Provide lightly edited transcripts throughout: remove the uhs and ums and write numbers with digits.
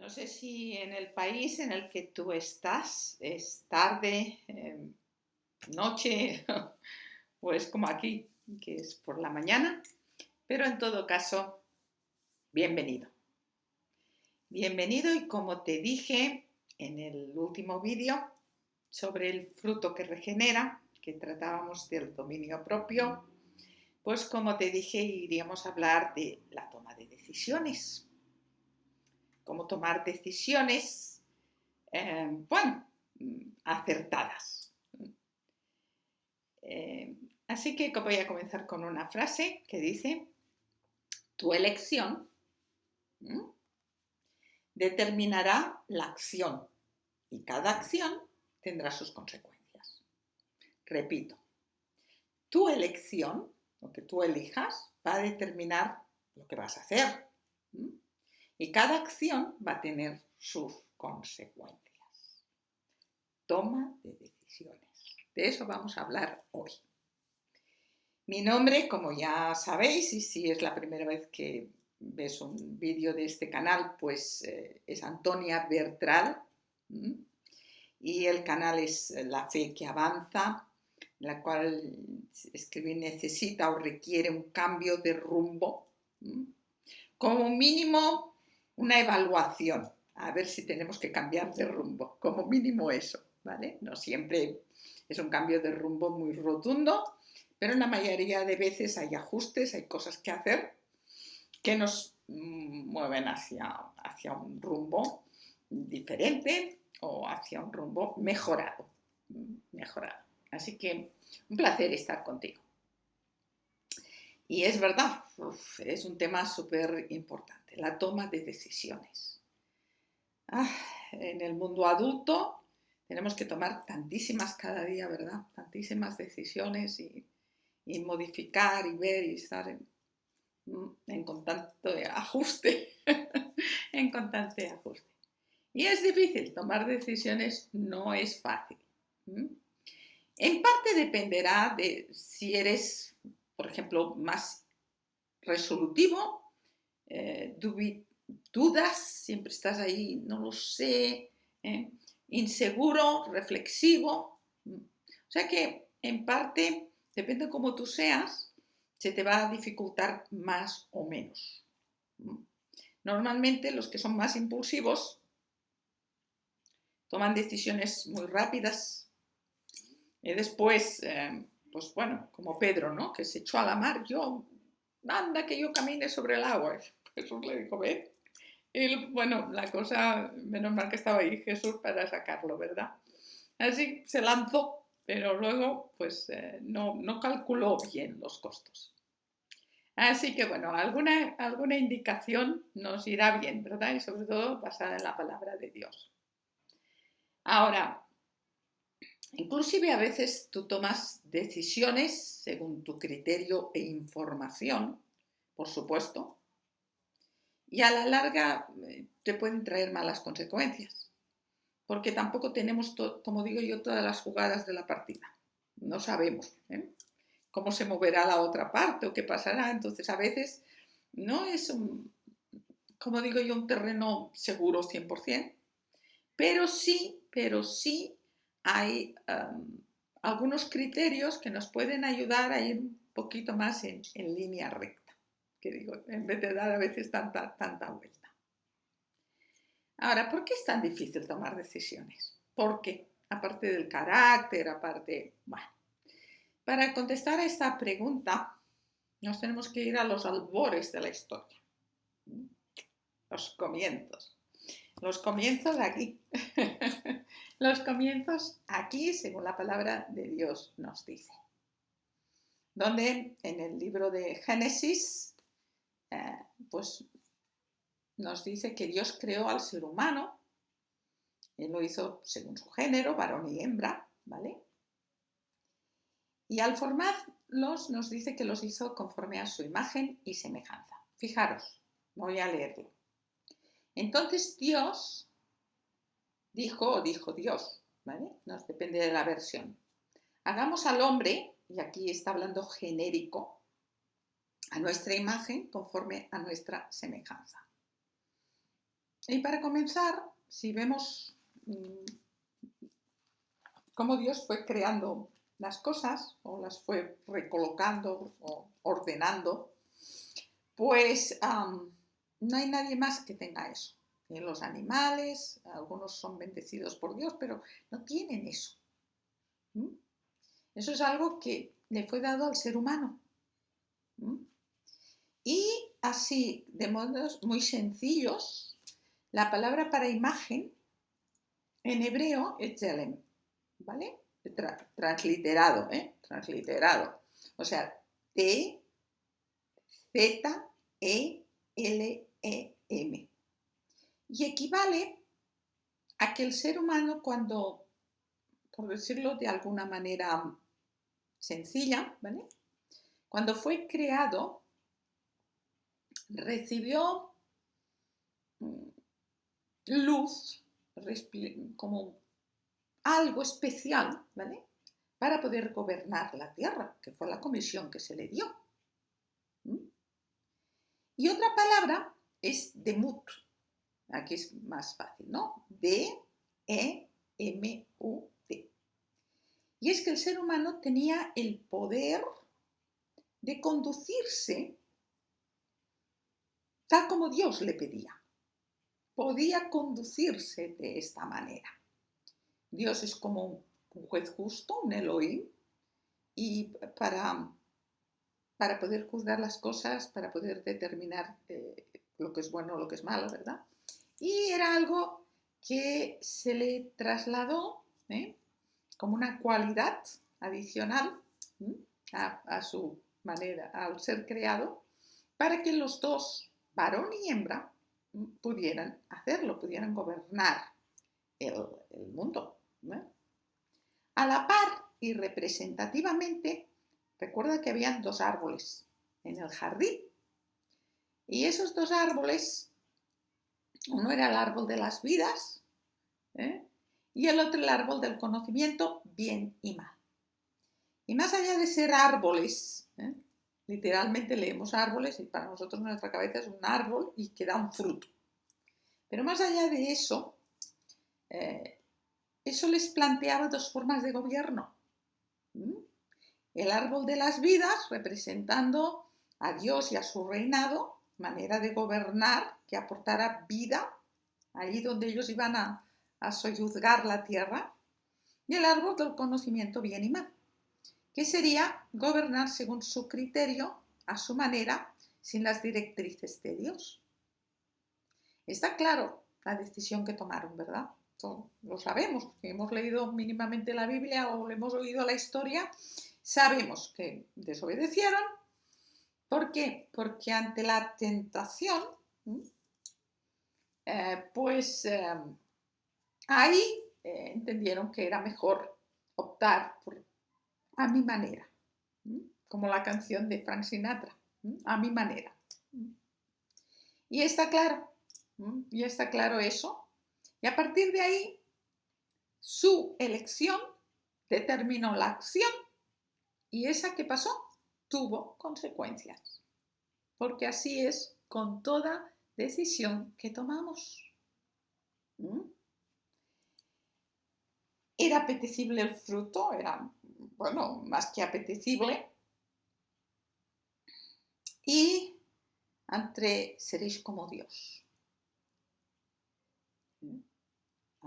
No sé si en el país en el que tú estás es tarde, noche o es como aquí, que es por la mañana, pero en todo caso, bienvenido. Bienvenido y como te dije en el último vídeo sobre el fruto que regenera, que tratábamos del dominio propio, pues como te dije iríamos a hablar de la toma de decisiones. Cómo tomar decisiones acertadas. Así que voy a comenzar con una frase que dice: tu elección determinará la acción y cada acción tendrá sus consecuencias. Repito, tu elección, lo que tú elijas, va a determinar lo que vas a hacer y cada acción va a tener sus consecuencias. Toma de decisiones. De eso vamos a hablar hoy. Mi nombre, como ya sabéis, y si es la primera vez que ves un vídeo de este canal, pues es Antonia Bertral. Y el canal es La Fe que Avanza, en la cual escribir necesita o requiere un cambio de rumbo. Como mínimo, una evaluación. A ver si tenemos que cambiar de rumbo. Como mínimo eso, ¿vale? No siempre es un cambio de rumbo muy rotundo, pero en la mayoría de veces hay ajustes, hay cosas que hacer que nos mueven hacia un rumbo diferente o hacia un rumbo mejorado. Así que un placer estar contigo. Y es verdad, es un tema súper importante, la toma de decisiones. En el mundo adulto tenemos que tomar tantísimas cada día, ¿verdad? Tantísimas decisiones y modificar y ver y estar en constante ajuste, en constante ajuste. Y es difícil, tomar decisiones no es fácil. En parte dependerá de si eres, por ejemplo, más resolutivo, dudas, siempre estás ahí, no lo sé, inseguro, reflexivo. O sea que en parte, depende de cómo tú seas, se te va a dificultar más o menos. Normalmente los que son más impulsivos toman decisiones muy rápidas y después, pues bueno, como Pedro, ¿no? Que se echó a la mar, anda que yo camine sobre el agua. Jesús le dijo, ve. Y bueno, la cosa, menos mal que estaba ahí Jesús para sacarlo, ¿verdad? Así se lanzó, pero luego pues no calculó bien los costos. Así que bueno, alguna indicación nos irá bien, ¿verdad? Y sobre todo basada en la palabra de Dios. Ahora, inclusive a veces tú tomas decisiones según tu criterio e información, por supuesto, y a la larga te pueden traer malas consecuencias, porque tampoco tenemos, como digo yo, todas las jugadas de la partida. No sabemos cómo se moverá la otra parte o qué pasará. Entonces a veces no es, como digo yo, un terreno seguro 100%, pero sí hay algunos criterios que nos pueden ayudar a ir un poquito más en línea recta, que digo, en vez de dar a veces tanta vuelta. Ahora, ¿por qué es tan difícil tomar decisiones? ¿Por qué? Aparte del carácter, bueno. Para contestar a esta pregunta, nos tenemos que ir a los albores de la historia. Los comienzos. Los comienzos aquí. Los comienzos aquí, según la palabra de Dios nos dice. Donde en el libro de Génesis, pues nos dice que Dios creó al ser humano. Él lo hizo según su género, varón y hembra, ¿vale? Y al formarlos nos dice que los hizo conforme a su imagen y semejanza. Fijaros, voy a leerlo. Entonces Dios dijo Dios, ¿vale? Nos depende de la versión. Hagamos al hombre, y aquí está hablando genérico, a nuestra imagen conforme a nuestra semejanza. Y para comenzar, si vemos cómo Dios fue creando las cosas o las fue recolocando o ordenando, pues no hay nadie más que tenga eso. Los animales, algunos son bendecidos por Dios, pero no tienen eso. Eso es algo que le fue dado al ser humano. Y así, de modos muy sencillos, la palabra para imagen en hebreo es Tselem, ¿vale? Transliterado, transliterado. O sea, T-Z-E-L-E-M. Y equivale a que el ser humano cuando, por decirlo de alguna manera sencilla, ¿vale? Cuando fue creado, recibió luz, como algo especial, ¿vale? Para poder gobernar la tierra, que fue la comisión que se le dio. Y otra palabra es demut. Aquí es más fácil, ¿no? D-E-M-U-T. Y es que el ser humano tenía el poder de conducirse tal como Dios le pedía. Podía conducirse de esta manera. Dios es como un juez justo, un Elohim, y para poder juzgar las cosas, para poder determinar lo que es bueno o lo que es malo, ¿verdad? Y era algo que se le trasladó como una cualidad adicional a su manera, al ser creado, para que los dos, varón y hembra, pudieran hacerlo, pudieran gobernar el mundo. A la par y representativamente, recuerda que habían dos árboles en el jardín. Y esos dos árboles, uno era el árbol de las vidas, y el otro el árbol del conocimiento, bien y mal. Y más allá de ser árboles, literalmente leemos árboles y para nosotros nuestra cabeza es un árbol y que da un fruto. Pero más allá de eso, eso les planteaba dos formas de gobierno. El árbol de las vidas, representando a Dios y a su reinado, manera de gobernar que aportara vida allí donde ellos iban a soyuzgar la tierra, y el árbol del conocimiento bien y mal, que sería gobernar según su criterio, a su manera, sin las directrices de Dios. Está claro la decisión que tomaron, ¿verdad? Lo sabemos, que hemos leído mínimamente la Biblia o hemos oído la historia, sabemos que desobedecieron. ¿Por qué? Porque ante la tentación, ahí entendieron que era mejor optar por a mi manera, como la canción de Frank Sinatra, a mi manera. Y está claro eso. Y a partir de ahí, su elección determinó la acción y esa que pasó tuvo consecuencias. Porque así es con toda decisión que tomamos. ¿Era apetecible el fruto? Era, bueno, más que apetecible. Y entre seréis como Dios.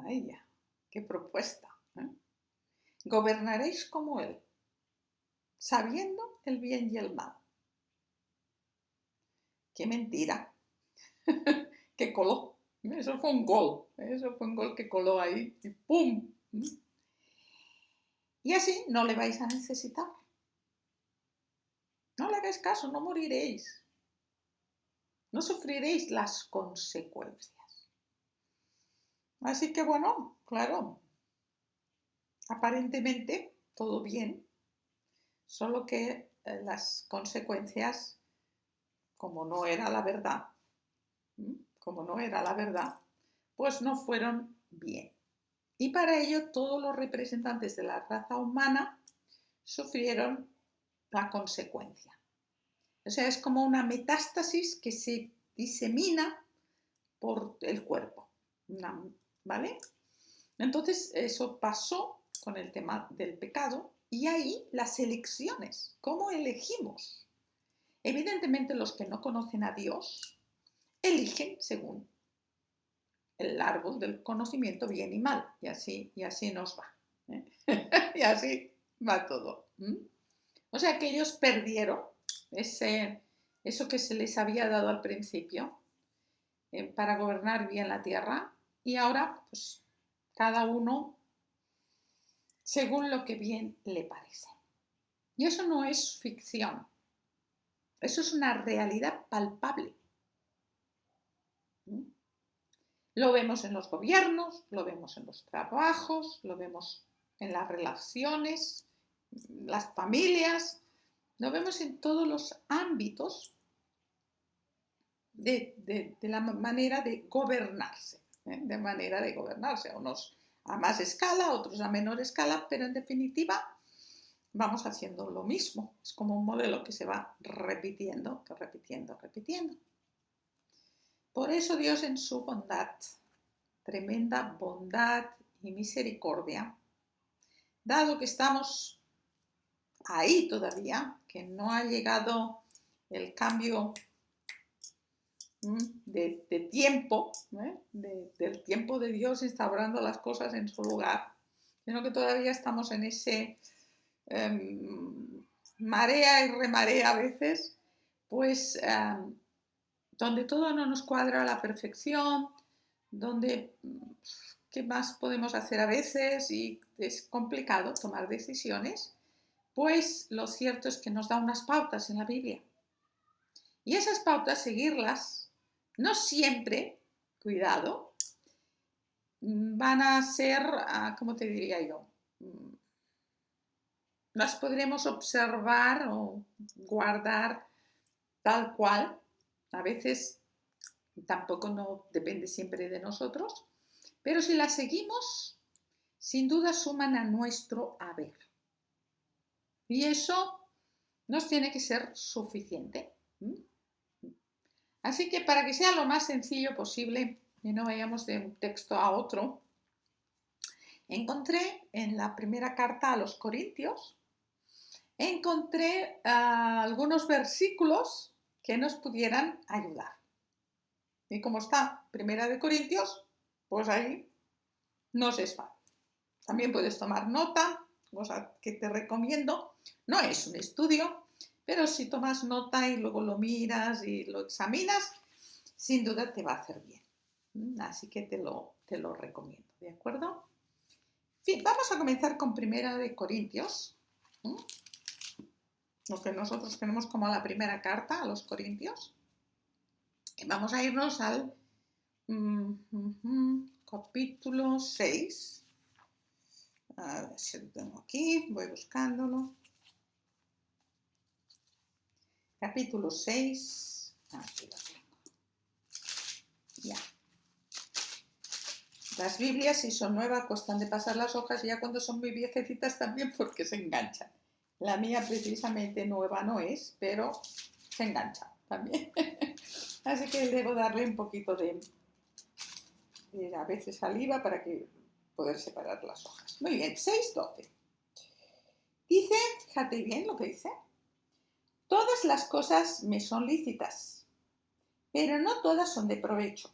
¡Ay, ya! ¡Qué propuesta! Gobernaréis como Él, sabiendo el bien y el mal. ¡Qué mentira! ¡Que coló! Eso fue un gol que coló ahí y ¡pum! Y así no le vais a necesitar. No le hagáis caso, no moriréis. No sufriréis las consecuencias. Así que bueno, claro, aparentemente todo bien, solo que las consecuencias, como no era la verdad, pues no fueron bien. Y para ello todos los representantes de la raza humana sufrieron la consecuencia. O sea, es como una metástasis que se disemina por el cuerpo, ¿vale? Entonces eso pasó con el tema del pecado y ahí las elecciones, ¿cómo elegimos? Evidentemente los que no conocen a Dios eligen según el árbol del conocimiento bien y mal, y así nos va, ¿eh? Y así va todo. O sea que ellos perdieron eso que se les había dado al principio para gobernar bien la tierra, y ahora pues cada uno según lo que bien le parece. Y eso no es ficción, eso es una realidad palpable. Lo vemos en los gobiernos, lo vemos en los trabajos, lo vemos en las relaciones, las familias, lo vemos en todos los ámbitos de la manera de gobernarse, de manera de gobernarse, unos a más escala, otros a menor escala, pero en definitiva vamos haciendo lo mismo. Es como un modelo que se va repitiendo, repitiendo. Por eso Dios en su bondad, tremenda bondad y misericordia, dado que estamos ahí todavía, que no ha llegado el cambio de tiempo, del tiempo de Dios instaurando las cosas en su lugar, sino que todavía estamos en ese marea y remarea a veces, pues donde todo no nos cuadra a la perfección, donde qué más podemos hacer a veces y es complicado tomar decisiones, pues lo cierto es que nos da unas pautas en la Biblia. Y esas pautas, seguirlas, no siempre, cuidado, van a ser, ¿cómo te diría yo? Las podremos observar o guardar tal cual. A veces tampoco no depende siempre de nosotros, pero si las seguimos, sin duda suman a nuestro haber. Y eso nos tiene que ser suficiente. Así que para que sea lo más sencillo posible y no vayamos de un texto a otro, encontré en la primera carta a los Corintios, encontré algunos versículos que nos pudieran ayudar. Y como está Primera de Corintios, pues ahí nos es fácil. También puedes tomar nota, cosa que te recomiendo. No es un estudio, pero si tomas nota y luego lo miras y lo examinas, sin duda te va a hacer bien. Así que te lo recomiendo, ¿de acuerdo? Bien, vamos a comenzar con Primera de Corintios, lo que nosotros tenemos como la primera carta a los Corintios. Y vamos a irnos al capítulo 6. A ver si lo tengo aquí, voy buscándolo. Capítulo 6. Aquí lo tengo. Ya. Las Biblias, si son nuevas, cuestan de pasar las hojas, y ya cuando son muy viejecitas también, porque se enganchan. La mía precisamente nueva no es, pero se engancha también. Así que debo darle un poquito de a veces saliva para poder separar las hojas. Muy bien, 6:12. Dice, fíjate bien lo que dice. Todas las cosas me son lícitas, pero no todas son de provecho.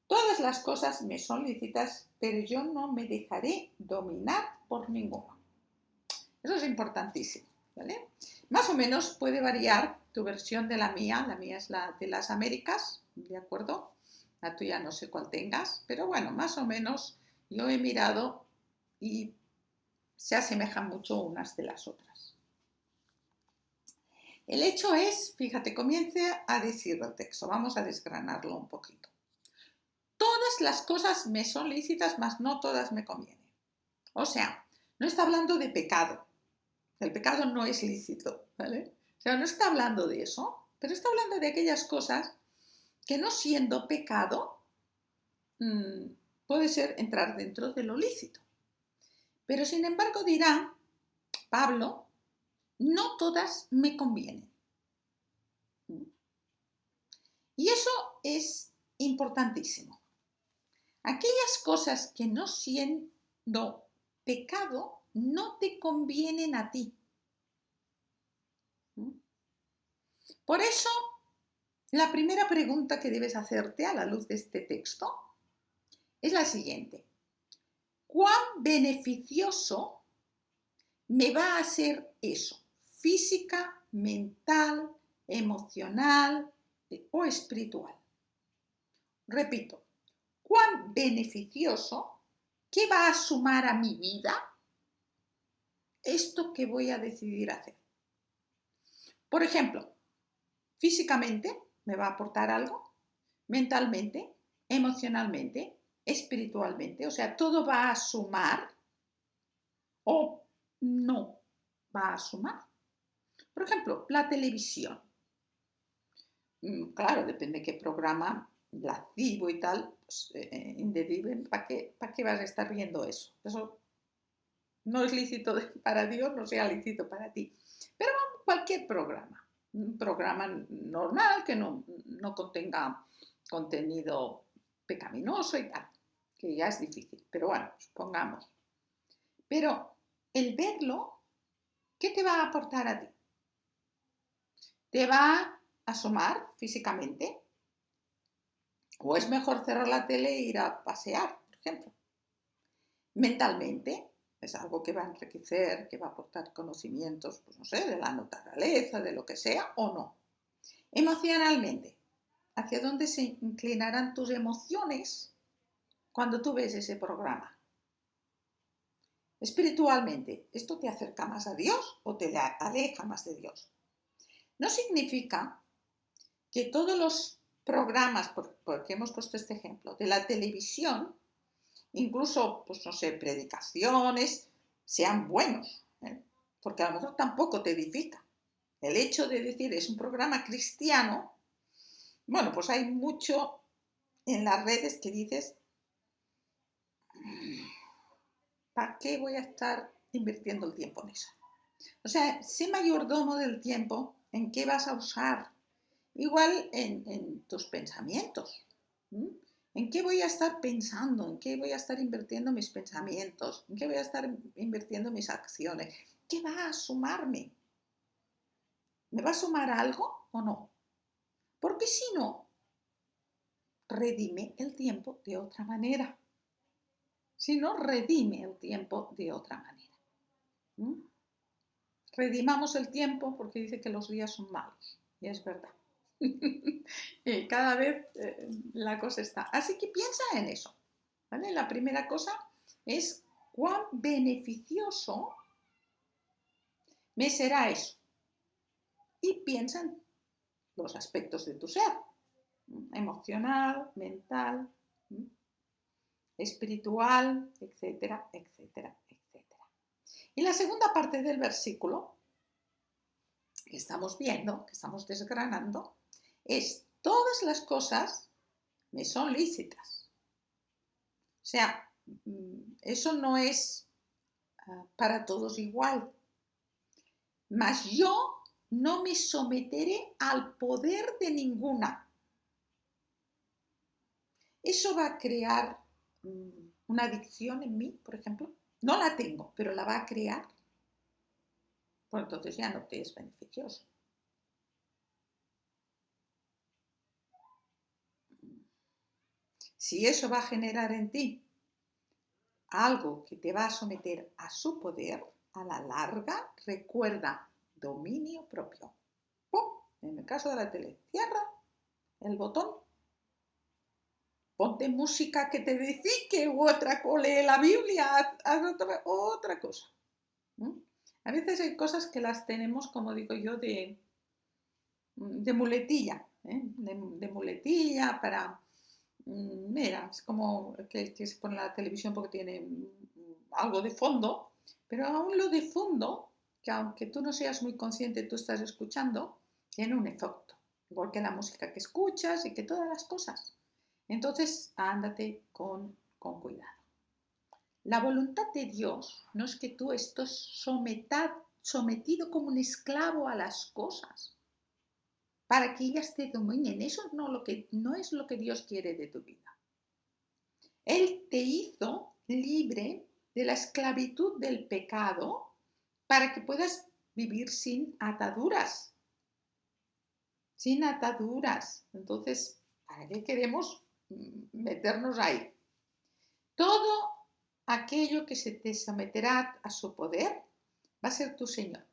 Todas las cosas me son lícitas, pero yo no me dejaré dominar por ninguno. Eso es importantísimo, ¿vale? Más o menos puede variar tu versión de la mía es la de las Américas, ¿de acuerdo? La tuya no sé cuál tengas, pero bueno, más o menos yo he mirado y se asemejan mucho unas de las otras. El hecho es, fíjate, comienza a decir el texto, vamos a desgranarlo un poquito. Todas las cosas me son lícitas, mas no todas me convienen. O sea, no está hablando de pecado. El pecado no es lícito, ¿vale? O sea, no está hablando de eso, pero está hablando de aquellas cosas que no siendo pecado puede ser entrar dentro de lo lícito. Pero sin embargo dirá Pablo, no todas me convienen. Y eso es importantísimo. Aquellas cosas que no siendo pecado no te convienen a ti. Por eso, la primera pregunta que debes hacerte a la luz de este texto es la siguiente. ¿Cuán beneficioso me va a ser eso? Física, mental, emocional o espiritual. Repito, ¿cuán beneficioso? ¿Qué va a sumar a mi vida esto que voy a decidir hacer? Por ejemplo, físicamente me va a aportar algo, mentalmente, emocionalmente, espiritualmente, o sea, todo va a sumar o no va a sumar. Por ejemplo, la televisión. Claro, depende de qué programa lascivo y tal, pues, indebible, ¿para qué vas a estar viendo eso? Eso no es lícito para Dios, no sea lícito para ti. Pero cualquier programa, un programa normal que no contenga contenido pecaminoso y tal, que ya es difícil, pero bueno, supongamos. Pero el verlo, ¿qué te va a aportar a ti? ¿Te va a asomar físicamente? ¿O es mejor cerrar la tele e ir a pasear, por ejemplo? Mentalmente, es algo que va a enriquecer, que va a aportar conocimientos, pues no sé, de la naturaleza, de lo que sea, o no. Emocionalmente, ¿hacia dónde se inclinarán tus emociones cuando tú ves ese programa? Espiritualmente, ¿esto te acerca más a Dios o te aleja más de Dios? No significa que todos los programas, porque hemos puesto este ejemplo, de la televisión, incluso, pues no sé, predicaciones, sean buenos, porque a lo mejor tampoco te edifica. El hecho de decir es un programa cristiano, bueno, pues hay mucho en las redes que dices, ¿para qué voy a estar invirtiendo el tiempo en eso? O sea, sé mayordomo del tiempo en qué vas a usar, igual en tus pensamientos. ¿En qué voy a estar pensando? ¿En qué voy a estar invirtiendo mis pensamientos? ¿En qué voy a estar invirtiendo mis acciones? ¿Qué va a sumarme? ¿Me va a sumar algo o no? Porque si no, redime el tiempo de otra manera. Si no, redime el tiempo de otra manera. Redimamos el tiempo porque dice que los días son malos. Y es verdad. Cada vez la cosa está. Así que piensa en eso. ¿Vale? La primera cosa es cuán beneficioso me será eso. Y piensa en los aspectos de tu ser. Emocional, mental, espiritual, etcétera, etcétera, etcétera. Y la segunda parte del versículo que estamos viendo, que estamos desgranando, es todas las cosas me son lícitas. O sea, eso no es para todos igual. Mas yo no me someteré al poder de ninguna. Eso va a crear una adicción en mí, por ejemplo. No la tengo, pero la va a crear. Pues entonces ya no te es beneficioso. Si eso va a generar en ti algo que te va a someter a su poder, a la larga, recuerda dominio propio. ¡Pum! En el caso de la tele, cierra el botón, ponte música que te edifique u otra, lee la Biblia, haz otra cosa. A veces hay cosas que las tenemos, como digo yo, de muletilla, de muletilla para... Mira, es como que se pone la televisión porque tiene algo de fondo, pero aún lo de fondo, que aunque tú no seas muy consciente, tú estás escuchando, tiene un efecto, igual que la música que escuchas y que todas las cosas. Entonces, ándate con cuidado. La voluntad de Dios no es que tú estés sometido como un esclavo a las cosas. para que ellas te dominen. Eso no es lo que Dios quiere de tu vida. Él te hizo libre de la esclavitud del pecado para que puedas vivir sin ataduras. Sin ataduras. Entonces, ¿para qué queremos meternos ahí? Todo aquello que se te someterá a su poder va a ser tu Señor.